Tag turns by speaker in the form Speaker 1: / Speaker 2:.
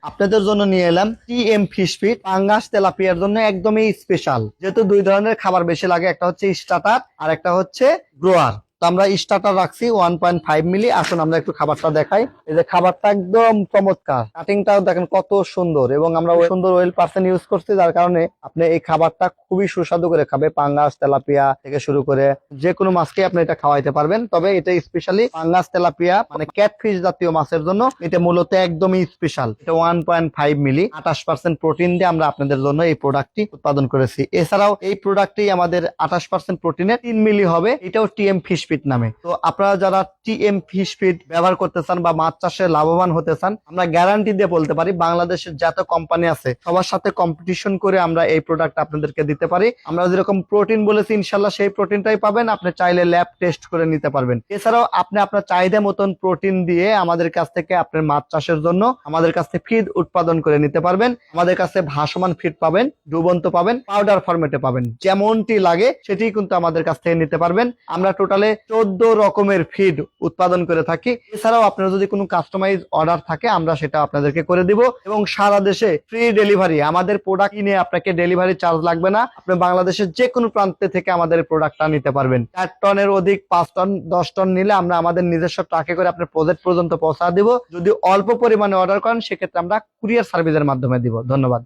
Speaker 1: আপনাদের জন্য নিয়ে এলাম টিএম ফিশ ফিট পাঙ্গাস তেলাপিয়ার জন্য একদমই স্পেশাল। যেহেতু দুই ধরনের খাবার বেশি লাগে, একটা হচ্ছে স্টার্টার আর একটা হচ্ছে গ্রোয়ার। তো আমরা স্টার্টার রাখছি 1.5 মিলি। আসুন আমরা একটু খাবারটা দেখাই। এই যে খাবারটা একদম চমৎকার, কাটিংটাও দেখেন কত সুন্দর, এবং আমরা সুন্দর ওয়েল পার্সেন্ট ইউজ করছি, যার কারণে আপনি এই খাবারটা খুবই সুস্বাদু করে খাবে। পাঙ্গাস তেলাপিয়া থেকে শুরু করে যে কোনো মাছকে আপনি এটা খাওয়াইতে পারবেন। তবে এটা স্পেশালি পাঙ্গাস তেলাপিয়া মানে ক্যাটফিশ জাতীয় মাছের জন্য এটা মূলত একদমই স্পেশাল। এটা 1.5 মিলি 28% প্রোটিন দিয়ে আমরা আপনাদের জন্য এই প্রোডাক্টটি উৎপাদন করেছি। এছাড়াও এই প্রোডাক্টটি আমাদের 28% প্রোটিনের 3 মিলি হবে। এটাও টিএম ফিশ ফিট নামে। তো আপনারা যারা টিএম ফিশ ফিট ব্যবহার করতে চান বা মাছ চাষে লাভবান হতে চান, আমরা গ্যারান্টি দিয়ে বলতে পারি বাংলাদেশের যত কোম্পানি আছে সবার সাথে কম্পিটিশন করে আমরা এই প্রোডাক্ট আপনাদেরকে দিতে পারি। আমরা যেরকম প্রোটিন বলেছি ইনশাল্লাহ সেই প্রোটিনটাই পাবেন। আপনি চাইলে ল্যাব টেস্ট করে নিতে পারবেন। এছাড়াও আপনি আপনার চাহিদা মতন প্রোটিন দিয়ে আমাদের কাছ থেকে আপনার মাছ চাষের জন্য আমাদের কাছ থেকে ফিড উৎপাদন করে নিতে পারবেন। আমাদের কাছে ভাসমান ফিড পাবেন, ডুবন্ত পাবেন, পাউডার ফরম্যাটে পাবেন। যেমনটি লাগে সেটি কিন্তু আমাদের কাছ থেকে নিতে পারবেন। আমরা টোটালে 14 রকমের ফিড উৎপাদন করে থাকি। এছাড়াও আপনার যদি কোনো কাস্টমাইজ অর্ডার থাকে আমরা সেটা আপনাদেরকে করে দিব, এবং সারা দেশে ফ্রি ডেলিভারি। আমাদের প্রোডাক্ট কিনে আপনাকে ডেলিভারি চার্জ লাগবে না। আপনি বাংলাদেশের যে কোনো প্রান্তে থেকে আমাদের প্রোডাক্টটা নিতে পারবেন। 4 টনের অধিক, 5 টন, 10 টন নিলে আমরা আমাদের নিজস্ব ট্রাকে করে আপনার প্রজেক্ট পর্যন্ত পৌঁছা দিব। যদি অল্প পরিমাণে অর্ডার করেন সেক্ষেত্রে আমরা কুরিয়ার সার্ভিসের মাধ্যমে দিব। ধন্যবাদ।